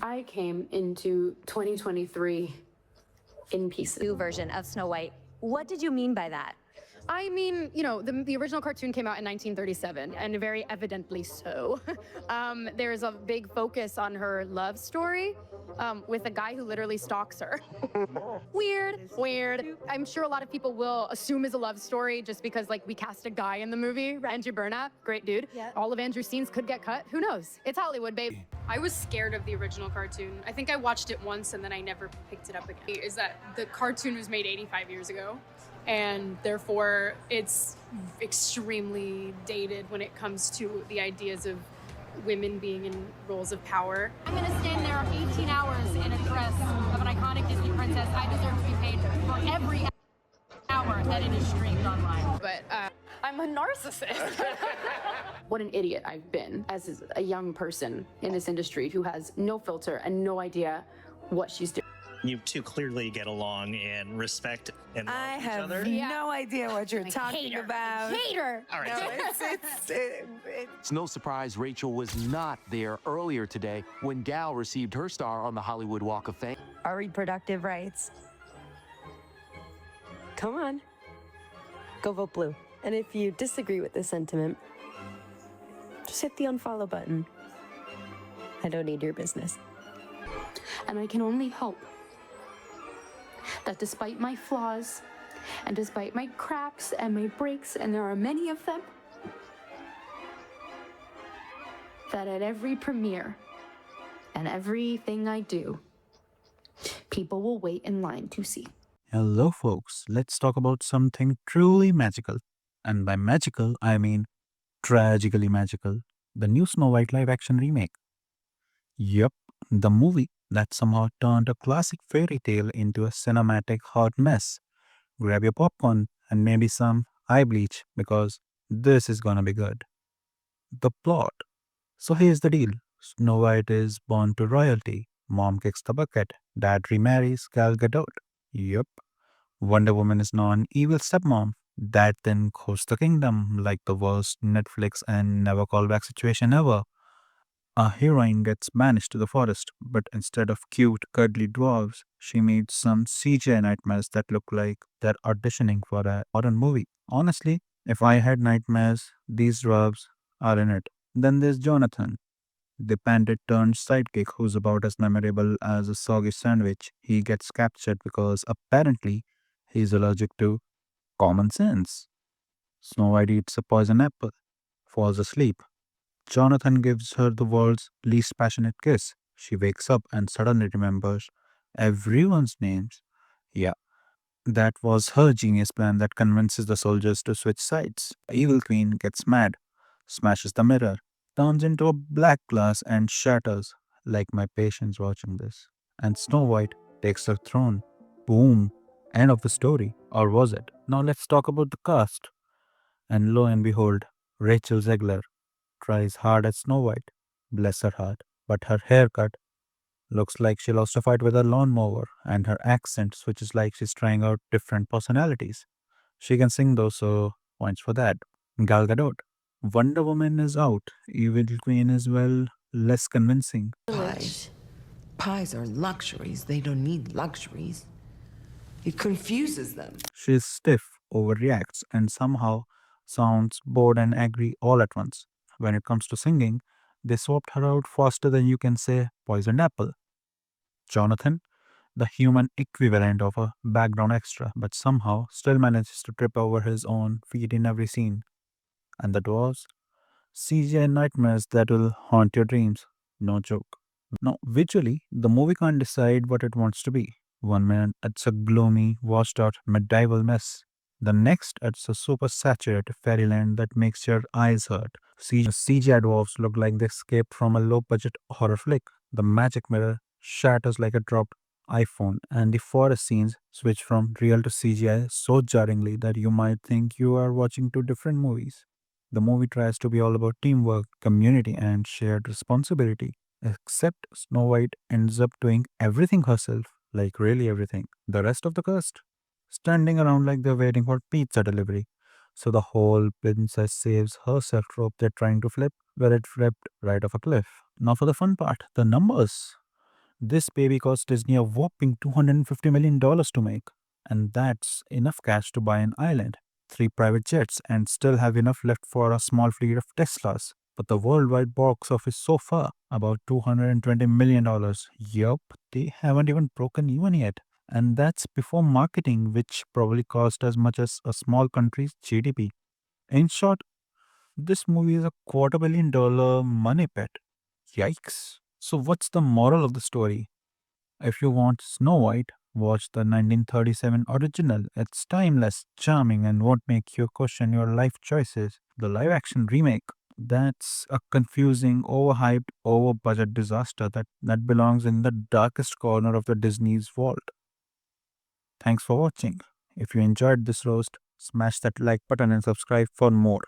I came into 2023 in pieces. New version of Snow White. What did you mean by that? I mean, the original cartoon came out in 1937, and very evidently so. There's a big focus on her love story with a guy who literally stalks her. Weird. I'm sure a lot of people will assume it's a love story just because, like, we cast a guy in the movie, Andrew Burnap, great dude. Yeah. All of Andrew's scenes could get cut. Who knows? It's Hollywood, babe. I was scared of the original cartoon. I think I watched it once and then I never picked it up again. Is that the cartoon was made 85 years ago, and therefore it's extremely dated when it comes to the ideas of women being in roles of power. I'm gonna stand there 18 hours in a dress of an iconic Disney princess. I deserve to be paid for every hour that it is streamed online. But I'm a narcissist. What an idiot I've been as a young person in this industry who has no filter and no idea what she's doing. You two clearly get along and respect and love I each have other. no idea what you're talking about. Hater. All right. No, It's no surprise Rachel was not there earlier today when Gal received her star on the Hollywood Walk of Fame. Our reproductive rights. Come on. Go vote blue. And if you disagree with this sentiment, just hit the unfollow button. I don't need your business. And I can only hope that despite my flaws and despite my cracks and my breaks, and there are many of them, that at every premiere and everything I do, people will wait in line to see. Hello, folks. Let's talk about something truly magical. And by magical, I mean tragically magical. The new Snow White live action remake. Yup, the movie that somehow turned a classic fairy tale into a cinematic hot mess. Grab your popcorn and maybe some eye bleach because this is gonna be good. The plot. So here's the deal. Snow White is born to royalty. Mom kicks the bucket. Dad remarries Gal Gadot. Yup. Wonder Woman is now an evil stepmom. That then goes the kingdom like the worst Netflix and never callback situation ever. A heroine gets banished to the forest, but instead of cute, cuddly dwarves, she meets some CGI nightmares that look like they're auditioning for a modern movie. Honestly, if I had nightmares, these dwarves are in it. Then there's Jonathan, the bandit turned sidekick who's about as memorable as a soggy sandwich. He gets captured because apparently he's allergic to common sense. Snow White eats a poison apple, falls asleep. Jonathan gives her the world's least passionate kiss. She wakes up and suddenly remembers everyone's names. Yeah, that was her genius plan that convinces the soldiers to switch sides. The evil queen gets mad, smashes the mirror, turns into a black glass and shatters, like my patience watching this. And Snow White takes her throne. Boom. End of the story. Or was it? Now let's talk about the cast. And lo and behold, Rachel Zegler tries hard as Snow White. Bless her heart. But her haircut looks like she lost a fight with a lawnmower, and her accent switches like she's trying out different personalities. She can sing though, so points for that. Gal Gadot. Wonder Woman is out. Evil Queen is, well, less convincing. Pies. Pies are luxuries. They don't need luxuries. It confuses them. She's stiff, overreacts, and somehow sounds bored and angry all at once. When it comes to singing, they swapped her out faster than you can say poisoned apple. Jonathan, the human equivalent of a background extra, but somehow still manages to trip over his own feet in every scene. And the dwarves? CGI nightmares that will haunt your dreams. No joke. Now, visually, the movie can't decide what it wants to be. One minute, it's a gloomy, washed out medieval mess. The next, it's a super saturated fairyland that makes your eyes hurt. CGI dwarves look like they escaped from a low budget horror flick. The magic mirror shatters like a dropped iPhone, and the forest scenes switch from real to CGI so jarringly that you might think you are watching two different movies. The movie tries to be all about teamwork, community, and shared responsibility. Except Snow White ends up doing everything herself, like really everything. The rest of the cast standing around like they're waiting for pizza delivery. So the whole princess saves herself rope they're trying to flip, where it flipped right off a cliff. Now for the fun part, the numbers. This baby cost Disney a whopping $250 million to make, and that's enough cash to buy an island, 3 private jets, and still have enough left for a small fleet of Teslas. But the worldwide box office so far, about $220 million. Yup, they haven't even broken even yet. And that's before marketing, which probably cost as much as a small country's GDP. In short, this movie is a $250 million money pit. Yikes. So, what's the moral of the story? If you want Snow White, watch the 1937 original. It's timeless, charming, and won't make you question your life choices. The live action remake, that's a confusing, overhyped, over budget disaster that belongs in the darkest corner of the Disney's vault. Thanks for watching. If you enjoyed this roast, smash that like button and subscribe for more.